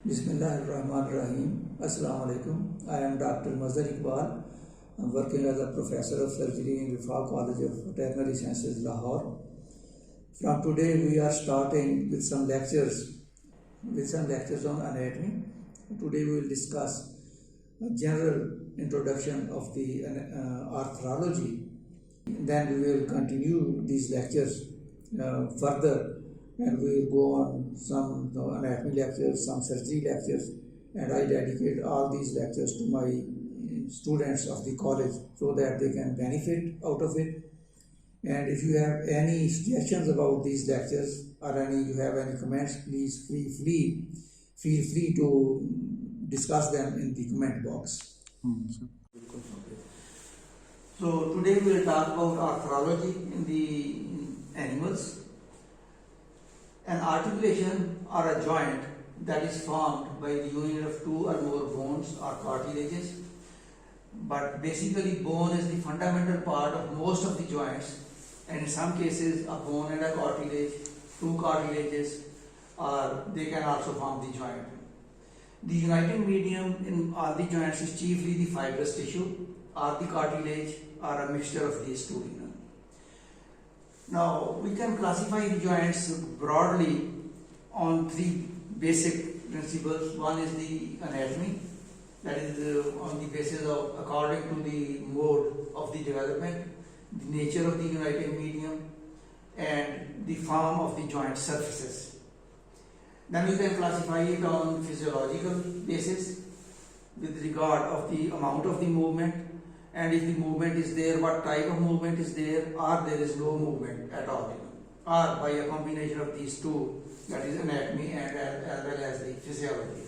Bismillahirrahmanirrahim. Assalamu alaikum. I am Dr. Mazhar Iqbal. I'm working as a professor of surgery in Rifaa College of Veterinary Sciences, Lahore. From today, we are starting with some lectures on anatomy. Today, we will discuss a general introduction of the arthrology. Then we will continue these lectures further, and we will go on some anatomy lectures, some surgery lectures, and I dedicate all these lectures to my students of the college so that they can benefit out of it. And if you have any suggestions about these lectures or you have any comments, please feel free to discuss them in the comment box. So today we will talk about arthrology in the animals. An articulation or a joint that is formed by the union of two or more bones or cartilages. But basically bone is the fundamental part of most of the joints, and in some cases a bone and a cartilage, two cartilages, or they can also form the joint. The uniting medium in all the joints is chiefly the fibrous tissue or the cartilage or a mixture of these two. Now we can classify the joints broadly on three basic principles. One is the anatomy, that is on the basis of according to the mode of the development, the nature of the uniting medium, and the form of the joint surfaces. Then we can classify it on physiological basis with regard of the amount of the movement, and if the movement is there, what type of movement is there, or there is no movement at all, or by a combination of these two, that is anatomy and as well as the physiology.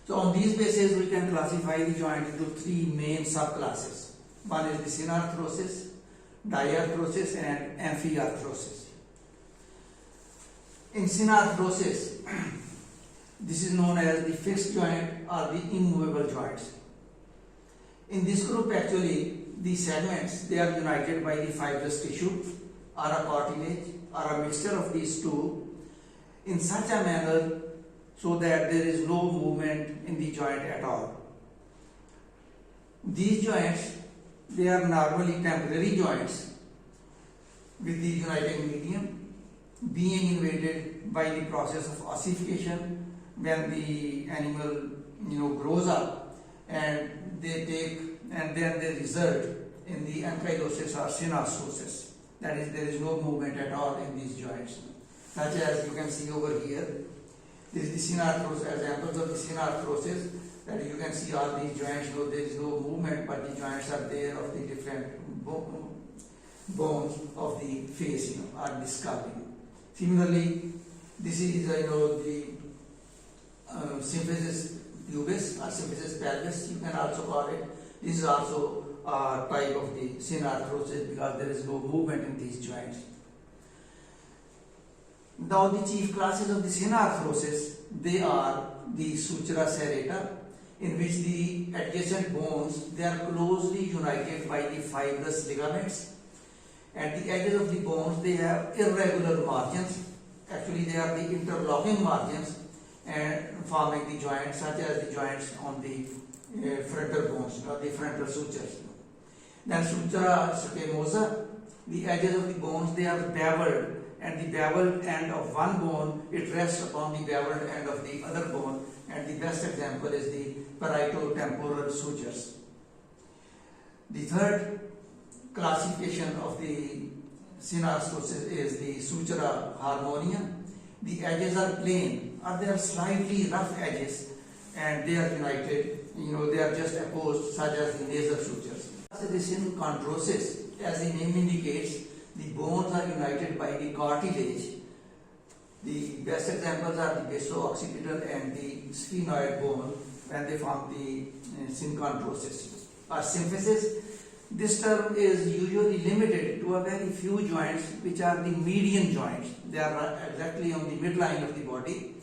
So on these bases we can classify the joint into three main subclasses. One is the synarthrosis, diarthrosis, and amphiarthrosis. In synarthrosis, this is known as the fixed joint or the immovable joints. In this group, actually, the segments, they are united by the fibrous tissue or a cartilage or a mixture of these two in such a manner so that there is no movement in the joint at all. These joints, they are normally temporary joints with the uniting medium being invaded by the process of ossification when the animal grows up, and then they result in the ankylosis or synostosis. That is, there is no movement at all in these joints. Such as you can see over here, this is the synarthrosis, examples of the synarthrosis, that you can see all these joints, there is no movement, but the joints are there of the different bones of the face, or the skull. Similarly, this is the symphysis pubis or symphysis pelvis, you can also call it. This is also a type of the synarthrosis because there is no movement in these joints. Now the chief classes of the synarthrosis, they are the sutura serrata, in which the adjacent bones, they are closely united by the fibrous ligaments. At the edges of the bones, they have irregular margins. Actually, they are the interlocking margins and forming the joints, such as the joints on the frontal bones, or the frontal sutures. Then sutura squamosa, the edges of the bones, they are beveled, and the beveled end of one bone, it rests upon the beveled end of the other bone, and the best example is the parieto-temporal sutures. The third classification of the synarthrosis is the sutura harmonia. The edges are plain, or they are slightly rough edges, and they are united, they are just opposed, such as the nasal sutures. The synchondrosis, as the name indicates, the bones are united by the cartilage. The best examples are the baso-occipital and the sphenoid bone when they form the synchondrosis. Or symphysis, this term is usually limited to a very few joints which are the median joints. They are exactly on the midline of the body,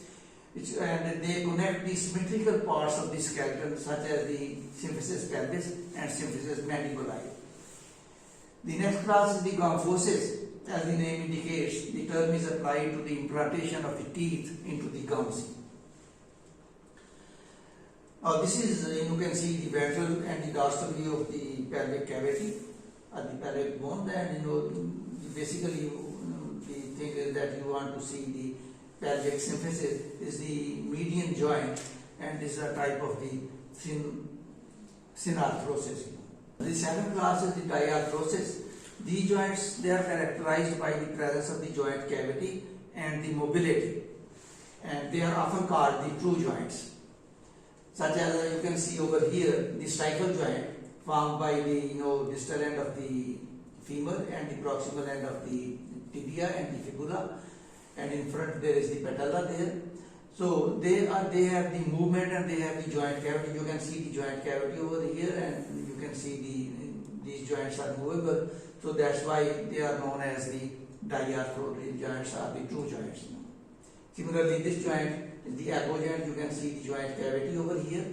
and they connect the symmetrical parts of the skeleton, such as the symphysis pelvis and symphysis mandibuli. The next class is the gomphosis. As the name indicates, the term is applied to the implantation of the teeth into the gums. This is, you can see the ventral and the dorsal view of the pelvic cavity at the pelvic bone, and basically the thing is that you want to see the pelvic symphysis is the median joint, and this is a type of the synarthrosis. The second class is the diarthrosis. These joints, they are characterized by the presence of the joint cavity and the mobility, and they are often called the true joints, such as you can see over here, the stichial joint formed by the distal end of the femur and the proximal end of the tibia and the fibula, and in front there is the patella there. So they have the movement and they have the joint cavity. You can see the joint cavity over here, and you can see these joints are movable. So that's why they are known as the diarthrotic joints or the true joints. Similarly, this joint is the elbow joint. You can see the joint cavity over here,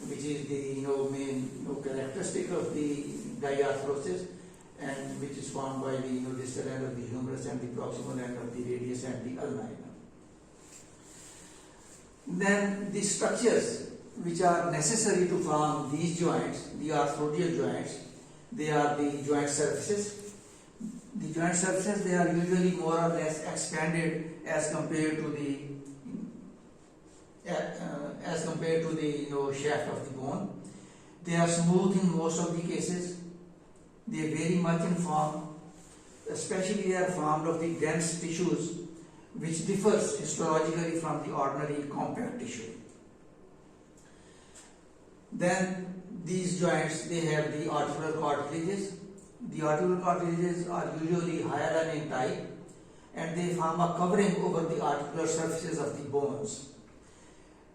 which is the main characteristic of the diarthrosis, and which is formed by the distal end of the humerus and the proximal end of the radius and the ulna. Then the structures which are necessary to form these joints, the arthrodial joints, they are the joint surfaces. The joint surfaces, they are usually more or less expanded as compared to the shaft of the bone. They are smooth in most of the cases. They vary much in form, especially they are formed of the dense tissues, which differs histologically from the ordinary compact tissue. Then these joints, they have the articular cartilages. The articular cartilages are usually hyaline in type, and they form a covering over the articular surfaces of the bones.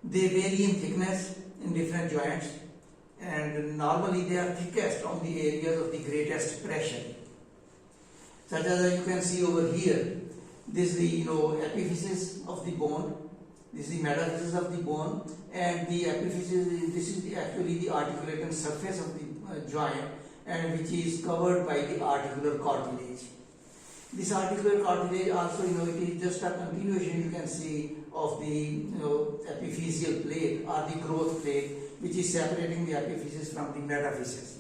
They vary in thickness in different joints, and normally they are thickest on the areas of the greatest pressure. Such as you can see over here, this is the epiphysis of the bone, this is the metaphysis of the bone, and the epiphysis, this is actually the articulating surface of the joint, and which is covered by the articular cartilage. This articular cartilage also, it is just a continuation, you can see, of the epiphyseal plate or the growth plate, which is separating the epiphysis from the metaphysis.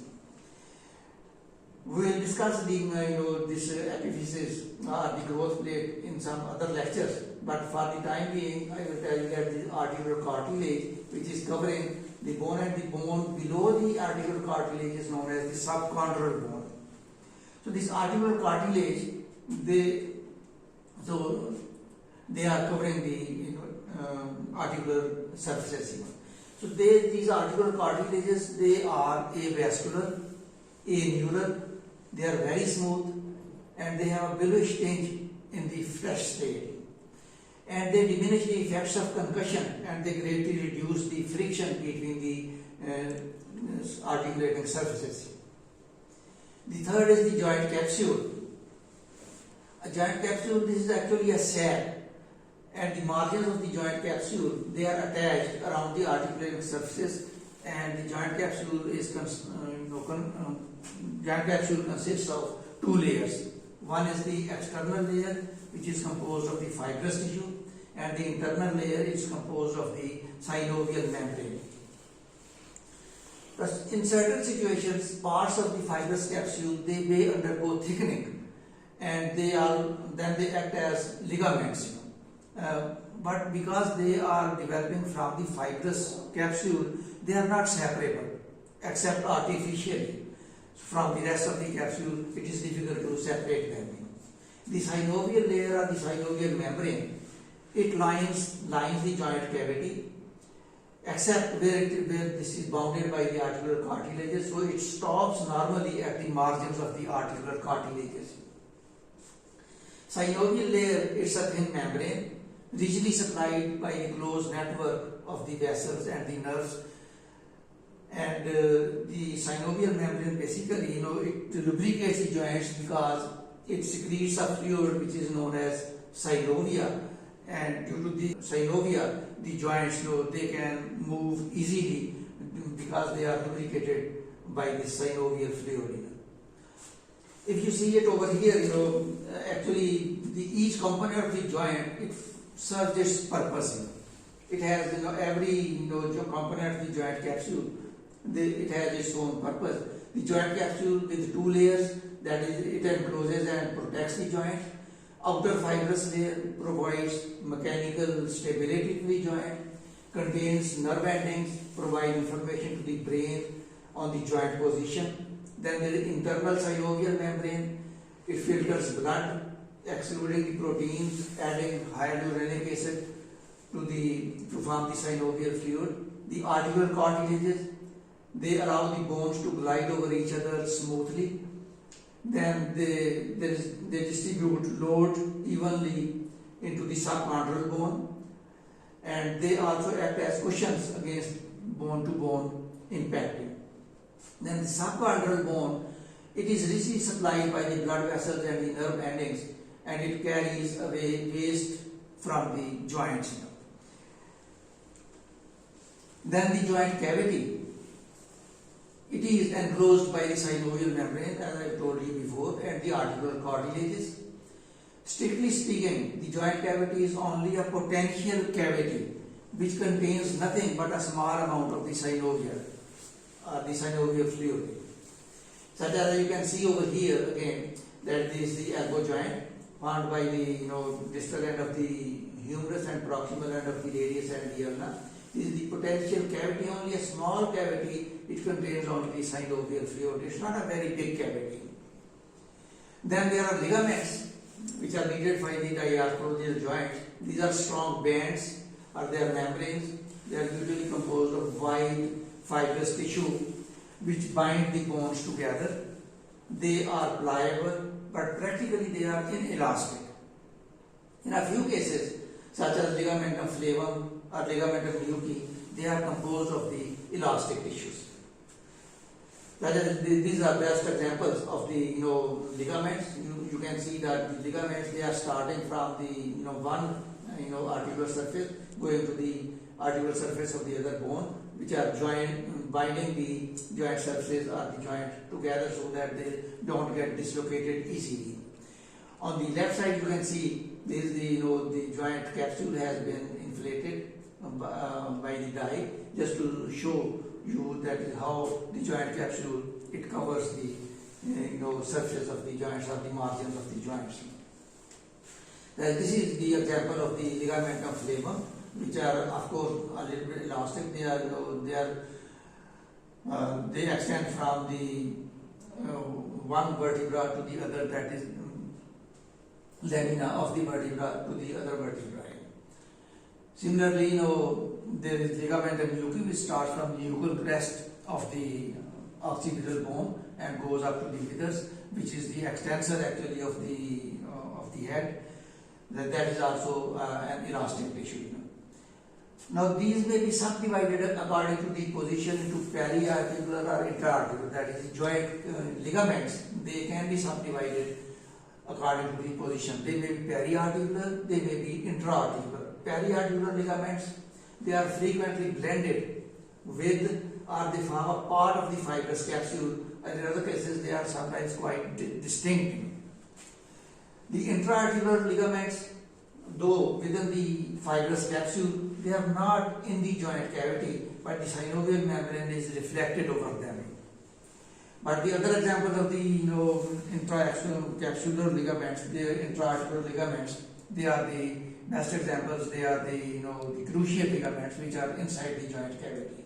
We will discuss this epiphysis or the growth plate in some other lectures, but for the time being, I will tell you that the articular cartilage, which is covering the bone, and the bone below the articular cartilage is known as the subchondral bone. So this articular cartilage, they are covering the articular surfaces. So these articular cartilages, they are avascular, aneural, they are very smooth, and they have a bluish tinge in the fresh state, and they diminish the effects of concussion, and they greatly reduce the friction between the articulating surfaces. The third is the joint capsule. A joint capsule, this is actually a sac, and the margins of the joint capsule, they are attached around the articulating surfaces, and the joint capsule is joint capsule consists of two layers. One is the external layer, which is composed of the fibrous tissue, and the internal layer is composed of the synovial membrane. Thus, in certain situations, parts of the fibrous capsule, they may undergo thickening, and they act as ligaments. But because they are developing from the fibrous capsule, they are not separable except artificially. From the rest of the capsule, it is difficult to separate them. The synovial layer or the synovial membrane, it lines the joint cavity, except where this is bounded by the articular cartilages, so it stops normally at the margins of the articular cartilages. Synovial layer is a thin membrane, rigidly supplied by a closed network of the vessels and the nerves. And the synovial membrane basically, it lubricates the joints because it secretes a fluid which is known as synovia. And due to the synovia, the joints, they can move easily because they are lubricated by the synovial fluid. If you see it over here, actually each component of the joint, it serves its purpose. It has every component of the joint capsule. It has its own purpose. The joint capsule with two layers, that is, it encloses and protects the joint. Outer fibrous layer provides mechanical stability to the joint, contains nerve endings, provide information to the brain on the joint position. Then there is internal synovial membrane. It filters blood, excluding the proteins, adding hyaluronic acid to form the synovial fluid. The articular cartilages, they allow the bones to glide over each other smoothly. Then they distribute load evenly into the subchondral bone, and they also act as cushions against bone-to-bone impacting. Then the subchondral bone, it is richly supplied by the blood vessels and the nerve endings, and it carries away waste from the joints. Then the joint cavity, it is enclosed by the synovial membrane, as I told you before, and the articular cartilages. Strictly speaking, the joint cavity is only a potential cavity which contains nothing but a small amount of the synovial fluid. Such as you can see over here again, that this is the elbow joint formed by the distal end of the humerus and proximal end of the radius and the ulna. This is the potential cavity, only a small cavity. It contains only the synovial fluid. It's not a very big cavity. Then there are ligaments which are needed by the diarthrosal joints. These are strong bands or they are membranes. They are usually composed of wide fibrous tissue which bind the bones together. They are pliable, but practically they are inelastic. In a few cases, such as ligamentum flavum or ligamentum nuchae, they are composed of the elastic tissues. These are best examples of the ligaments. You can see that the ligaments, they are starting from the one articular surface going to the articular surface of the other bone, which are binding the joint surfaces or the joint together so that they don't get dislocated easily. On the left side, you can see this is the joint capsule has been inflated by the dye, just to show you that is how the joint capsule, it covers the surface of the joints or the margins of the joints. This is the example of the ligamentum flavum, which are of course a little bit elastic. They extend from the one vertebra to the other, that is lamina of the vertebra to the other vertebrae. Similarly, there is ligamentum nuchae, which starts from the nuchal crest of the occipital bone and goes up to the withers, which is the extensor actually of the head. That is also an elastic tissue. Now these may be subdivided according to the position into periarticular or intraarticular, that is the joint ligaments. They can be subdivided according to the position. They may be periarticular, they may be intraarticular. Periarticular ligaments, they are frequently blended with or they form a part of the fibrous capsule, and in other cases they are sometimes quite distinct. The intraarticular ligaments, though within the fibrous capsule, they are not in the joint cavity, but the synovial membrane is reflected over them. But the other examples of the intracapsular ligaments, they are intraarticular ligaments, they are the best examples. They are the the cruciate ligaments, which are inside the joint cavity.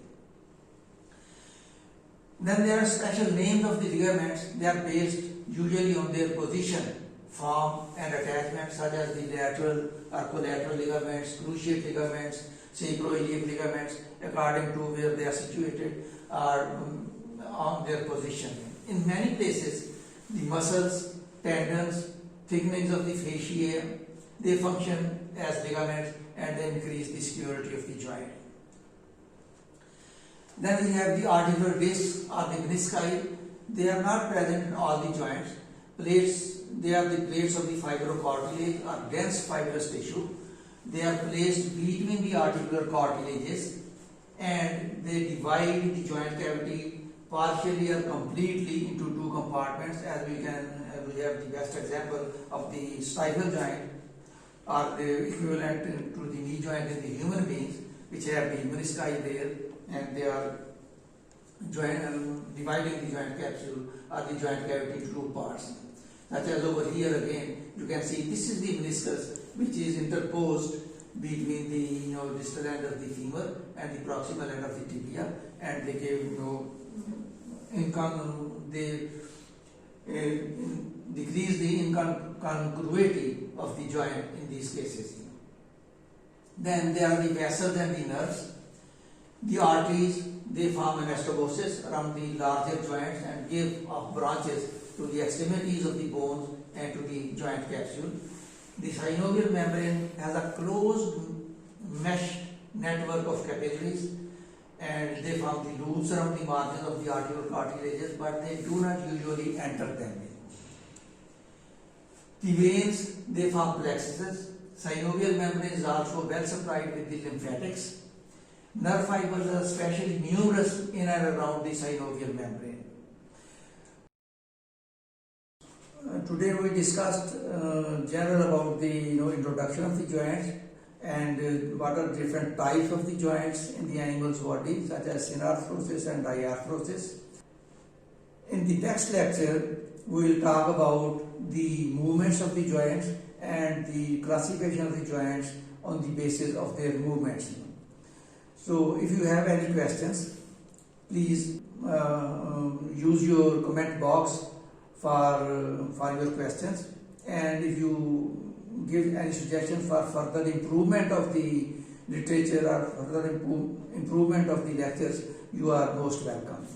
Then there are special names of the ligaments. They are based usually on their position, form and attachment, such as the lateral or collateral ligaments, cruciate ligaments, sacroiliac ligaments, according to where they are situated or on their position. In many places, the muscles, tendons, thickenings of the fasciae, they function as ligaments and they increase the security of the joint. Then we have the articular discs or the menisci. They are not present in all the joints. Plates, they are the plates of the fibrocartilage or dense fibrous tissue. They are placed between the articular cartilages and they divide the joint cavity partially or completely into two compartments, as we have the best example of the stifle joint or the equivalent to the knee joint in the human beings. which have the menisci there, and they are dividing the joint capsule or the joint cavity into two parts. Such as over here again, you can see this is the meniscus which is interposed between the distal end of the femur and the proximal end of the tibia, and they give they decrease the incongruity of the joint in these cases. Then there are the vessels and the nerves. The arteries, they form anastomosis around the larger joints and give off branches to the extremities of the bones and to the joint capsule. The synovial membrane has a closed mesh network of capillaries, and they form the loops around the margins of the arterial cartilages, but they do not usually enter them. The veins, they form plexuses. Synovial membrane is also well supplied with the lymphatics. Nerve fibers are especially numerous in and around the synovial membrane. Today we discussed general about the introduction of the joints and what are different types of the joints in the animal's body, such as synarthrosis and diarthrosis. In the next lecture, we will talk about the movements of the joints and the classification of the joints on the basis of their movements. So if you have any questions, please use your comment box for your questions, and if you give any suggestions for further improvement of the literature or further improvement of the lectures, you are most welcome.